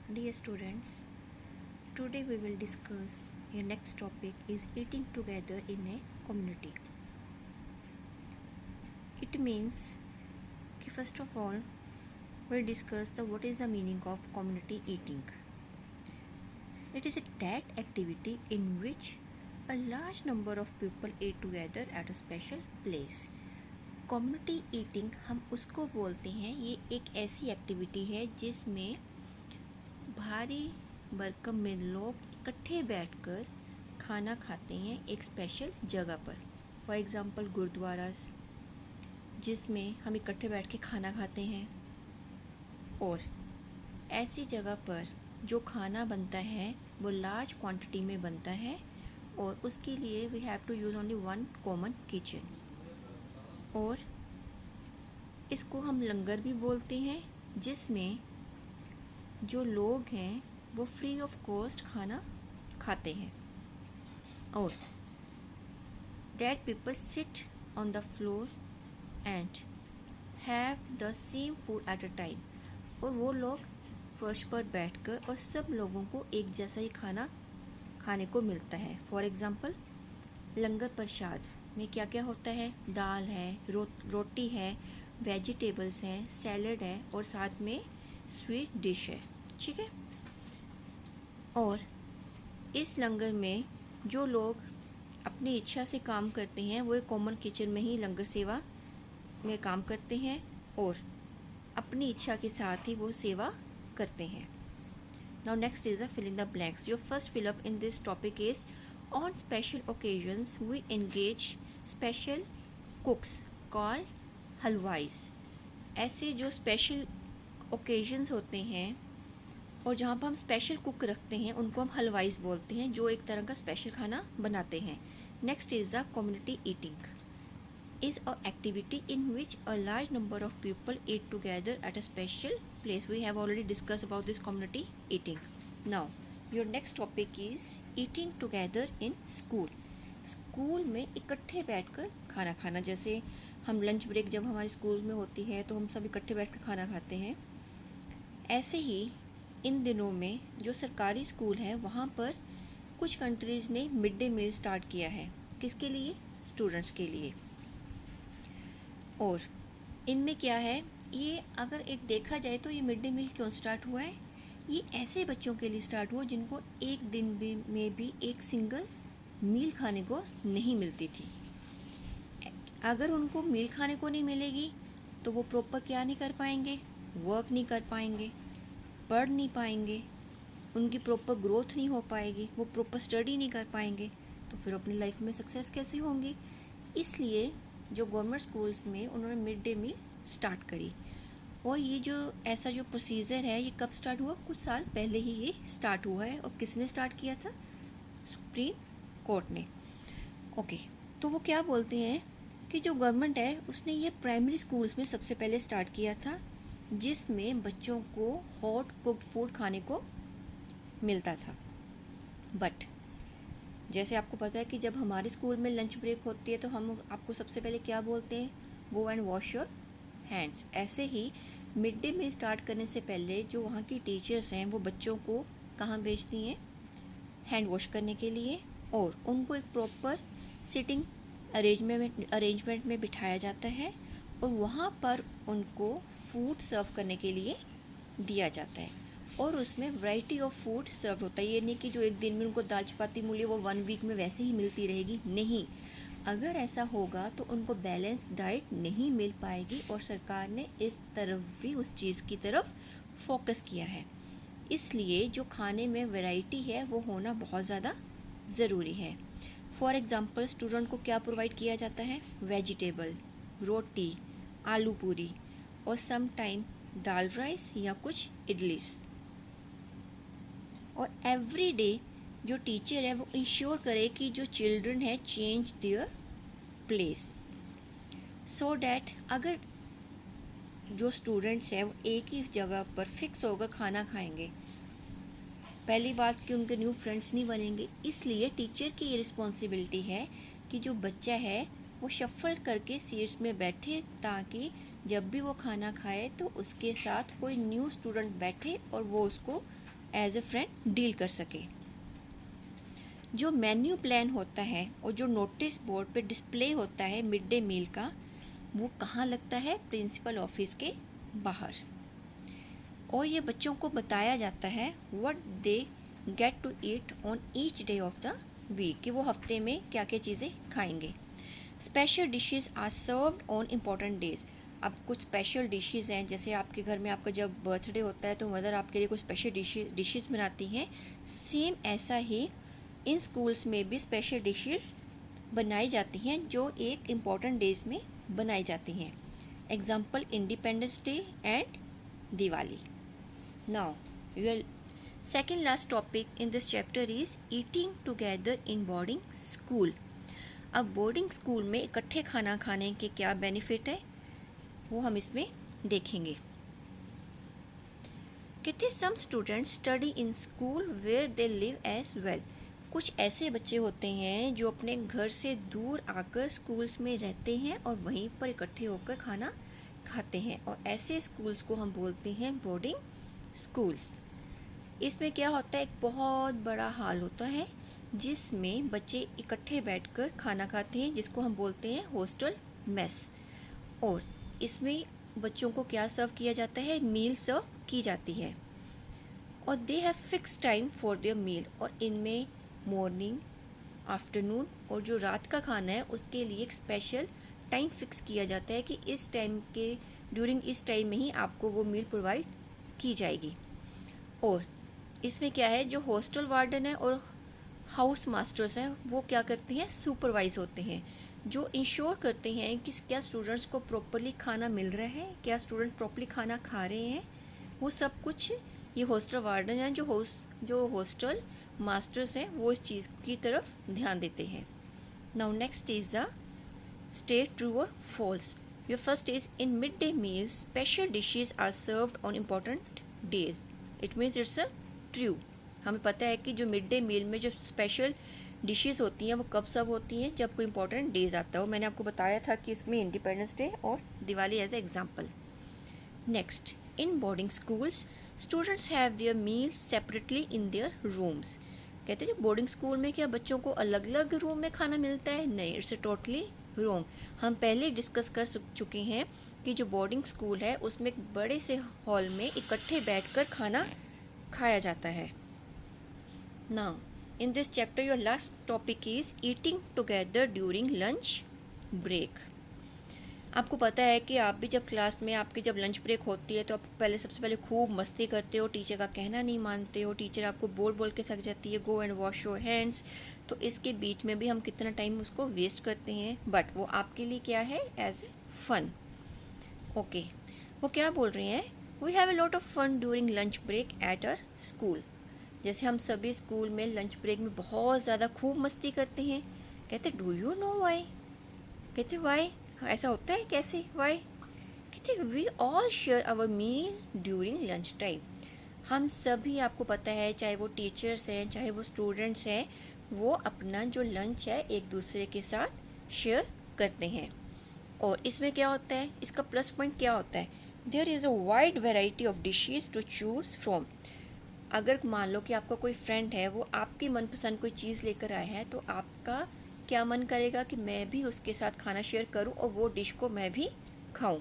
Dear students, today we will discuss your next topic is eating together in a community. It means कि first of all we'll discuss what is the meaning of community eating. It is that activity in which a large number of people eat together at a special place. Community eating हम उसको बोलते हैं, ये एक ऐसी activity है जिसमें भारी भरकम में लोग इकट्ठे बैठकर खाना खाते हैं एक स्पेशल जगह पर. फॉर एग्ज़ाम्पल गुरुद्वारास, जिसमें हम इकट्ठे बैठ के खाना खाते हैं. और ऐसी जगह पर जो खाना बनता है वो लार्ज क्वांटिटी में बनता है और उसके लिए we have to use only one common kitchen. और इसको हम लंगर भी बोलते हैं, जिसमें जो लोग हैं वो फ्री ऑफ कॉस्ट खाना खाते हैं. और that people sit on the floor and have the same food at a time. और वो लोग फर्श पर बैठकर और सब लोगों को एक जैसा ही खाना खाने को मिलता है. फॉर एग्ज़ाम्पल लंगर प्रसाद में क्या क्या होता है? दाल है, रोटी है, वेजिटेबल्स हैं, सैलड है और साथ में स्वीट डिश है. ठीक है. और इस लंगर में जो लोग अपनी इच्छा से काम करते हैं वो एक कॉमन किचन में ही लंगर सेवा में काम करते हैं और अपनी इच्छा के साथ ही वो सेवा करते हैं. Now next is the fill in the blanks. Your first fill up in this topic is on special occasions we engage special cooks called हलवाईज. ऐसे जो स्पेशल ओकेजन्स होते हैं और जहाँ पर हम स्पेशल कुक रखते हैं उनको हम हलवाईज बोलते हैं, जो एक तरह का स्पेशल खाना बनाते हैं. Next is the community eating is an activity in which a large number of people eat together at a special place. We have already discussed about this community eating. Now your next topic is eating together in school. School में इकट्ठे बैठकर खाना खाना. जैसे हम lunch break जब हमारे school में होती है तो हम सब इकट्ठे बैठकर खाना खाते हैं. ऐसे ही इन दिनों में जो सरकारी स्कूल है वहाँ पर कुछ कंट्रीज़ ने मिड डे मील स्टार्ट किया है. किसके लिए? स्टूडेंट्स के लिए. और इनमें क्या है, ये अगर एक देखा जाए तो ये मिड डे मील क्यों स्टार्ट हुआ है? ये ऐसे बच्चों के लिए स्टार्ट हुआ जिनको एक दिन में भी एक सिंगल मील खाने को नहीं मिलती थी. अगर उनको मील खाने को नहीं मिलेगी तो वो प्रॉपर क्या नहीं कर पाएंगे? वर्क नहीं कर पाएंगे, पढ़ नहीं पाएंगे, उनकी प्रॉपर ग्रोथ नहीं हो पाएगी, वो प्रॉपर स्टडी नहीं कर पाएंगे, तो फिर अपनी लाइफ में सक्सेस कैसे होंगी? इसलिए जो गवर्नमेंट स्कूल्स में उन्होंने मिड डे मील स्टार्ट करी. और ये जो ऐसा जो प्रोसीजर है ये कब स्टार्ट हुआ? कुछ साल पहले ही ये स्टार्ट हुआ है. और किसने स्टार्ट किया था? सुप्रीम कोर्ट ने. ओके. तो वो क्या बोलते हैं कि जो गवर्नमेंट है उसने ये प्राइमरी स्कूल्स में सबसे पहले स्टार्ट किया था, जिसमें बच्चों को हॉट कुक्ड फूड खाने को मिलता था. बट जैसे आपको पता है कि जब हमारे स्कूल में लंच ब्रेक होती है तो हम आपको सबसे पहले क्या बोलते हैं? Go and wash your hands. ऐसे ही मिड डे मील स्टार्ट करने से पहले जो वहाँ की टीचर्स हैं वो बच्चों को कहाँ भेजती हैं? हैंड वॉश करने के लिए. और उनको एक प्रॉपर सिटिंग अरेंजमेंट में बिठाया जाता है और वहाँ पर उनको फूड सर्व करने के लिए दिया जाता है. और उसमें वैरायटी ऑफ फूड सर्व होता है. ये नहीं कि जो एक दिन में उनको दाल चपाती मिली वो 1 वीक में वैसे ही मिलती रहेगी. नहीं, अगर ऐसा होगा तो उनको बैलेंस डाइट नहीं मिल पाएगी. और सरकार ने इस तरफ भी उस चीज़ की तरफ फोकस किया है. इसलिए जो खाने में वैरायटी है वो होना बहुत ज़्यादा ज़रूरी है. फॉर एग्ज़ाम्पल स्टूडेंट को क्या प्रोवाइड किया जाता है? वेजिटेबल, रोटी, आलू पूरी और सम टाइम दाल राइस या कुछ इडलीस. और एवरी डे जो टीचर है वो इंश्योर करे कि जो चिल्ड्रन है change their place, so that अगर जो स्टूडेंट्स हैं वो एक ही जगह पर फिक्स होकर खाना खाएंगे, पहली बात कि उनके न्यू फ्रेंड्स नहीं बनेंगे. इसलिए टीचर की ये रिस्पॉन्सिबिलिटी है कि जो बच्चा है वो शफल करके सीट्स में बैठे, ताकि जब भी वो खाना खाए तो उसके साथ कोई न्यू स्टूडेंट बैठे और वो उसको एज ए फ्रेंड डील कर सके। जो मेन्यू प्लान होता है और जो नोटिस बोर्ड पे डिस्प्ले होता है मिड डे मील का, वो कहाँ लगता है? प्रिंसिपल ऑफिस के बाहर। और ये बच्चों को बताया जाता है what they get to eat on each day of the week, कि वो हफ्ते में क्या क्या चीज़ें खाएंगे। Special dishes are served on important days. अब कुछ स्पेशल डिशेस हैं, जैसे आपके घर में आपका जब बर्थडे होता है तो मदर आपके लिए कुछ स्पेशल डिशेस बनाती हैं। सेम ऐसा ही इन स्कूल्स में भी स्पेशल डिशेस बनाई जाती हैं जो एक इम्पॉर्टेंट डेज में बनाई जाती हैं। Example independence day and Diwali. Now your second last topic in this chapter is eating together in boarding school. अब बोर्डिंग स्कूल में इकट्ठे खाना खाने के क्या बेनिफिट है वो हम इसमें देखेंगे। कहते some students study in school where they live as well. कुछ ऐसे बच्चे होते हैं जो अपने घर से दूर आकर स्कूल्स में रहते हैं और वहीं पर इकट्ठे होकर खाना खाते हैं, और ऐसे स्कूल्स को हम बोलते हैं बोर्डिंग स्कूल्स। इसमें क्या होता है, एक बहुत बड़ा हॉल होता है जिसमें बच्चे इकट्ठे बैठकर खाना खाते हैं, जिसको हम बोलते हैं हॉस्टल मेस। और इसमें बच्चों को क्या सर्व किया जाता है? मील सर्व की जाती है। और they have fix time for their meal, और इनमें मॉर्निंग, आफ्टरनून और जो रात का खाना है उसके लिए एक स्पेशल टाइम फिक्स किया जाता है कि इस टाइम के ड्यूरिंग इस टाइम में ही आपको वो मील प्रोवाइड की जाएगी। और इसमें क्या है, जो हॉस्टल वार्डन है और हाउस मास्टर्स हैं वो क्या करते हैं? सुपरवाइज होते हैं, जो इंश्योर करते हैं कि क्या स्टूडेंट्स को प्रॉपरली खाना मिल रहा है, क्या स्टूडेंट प्रॉपरली खाना खा रहे हैं, वो सब कुछ ये हॉस्टल वार्डन हैं, जो हॉस्टल मास्टर्स हैं वो इस चीज़ की तरफ ध्यान देते हैं। Now next is the state true और false. Your first is in mid day meals special dishes are served on important days. It means it's a true. हमें पता है कि जो मिड डे मील में जो स्पेशल डिशेस होती हैं वो कब सर्व होती हैं? जब कोई इंपॉर्टेंट डेज आता हो। मैंने आपको बताया था कि इसमें इंडिपेंडेंस डे और Diwali as a example. Next, in boarding schools students have their meals separately in their rooms. कहते हैं जो बोर्डिंग स्कूल में क्या बच्चों को अलग अलग रूम में खाना मिलता है? नहीं, इट्स टोटली रॉन्ग। हम पहले डिस्कस कर चुके हैं कि जो बोर्डिंग स्कूल है उसमें एक बड़े से हॉल में इकट्ठे बैठकर खाना खाया जाता है। Now in this chapter your last topic is eating together during lunch break. आपको पता है कि आप भी जब क्लास में आपकी जब लंच ब्रेक होती है तो आप सबसे पहले खूब मस्ती करते हो, टीचर का कहना नहीं मानते हो, टीचर आपको बोल बोल के थक जाती है go and wash your hands. तो इसके बीच में भी हम कितना टाइम उसको वेस्ट करते हैं, बट वो आपके लिए क्या है? As a fun. ओके, वो क्या बोल रही हैं? We have a lot of fun during lunch break at our school. जैसे हम सभी स्कूल में लंच ब्रेक में बहुत ज़्यादा खूब मस्ती करते हैं। कहते डू यू नो वाई? कहते वाई? ऐसा होता है कैसे? वाई? कहते we all share our meal during lunch time. हम सभी, आपको पता है, चाहे वो टीचर्स हैं चाहे वो स्टूडेंट्स हैं, वो अपना जो लंच है एक दूसरे के साथ शेयर करते हैं। और इसमें क्या होता है, इसका प्लस पॉइंट क्या होता है? There is a wide variety of dishes to choose from. अगर मान लो कि आपका कोई फ्रेंड है, वो आपकी मनपसंद कोई चीज़ लेकर आया है, तो आपका क्या मन करेगा कि मैं भी उसके साथ खाना शेयर करूं और वो डिश को मैं भी खाऊं।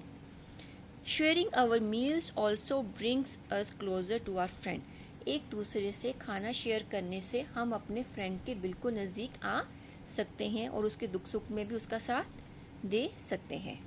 Sharing our meals also brings us closer to our friend. एक दूसरे से खाना शेयर करने से हम अपने फ्रेंड के बिल्कुल नज़दीक आ सकते हैं और उसके दुख सुख में भी उसका साथ दे सकते हैं।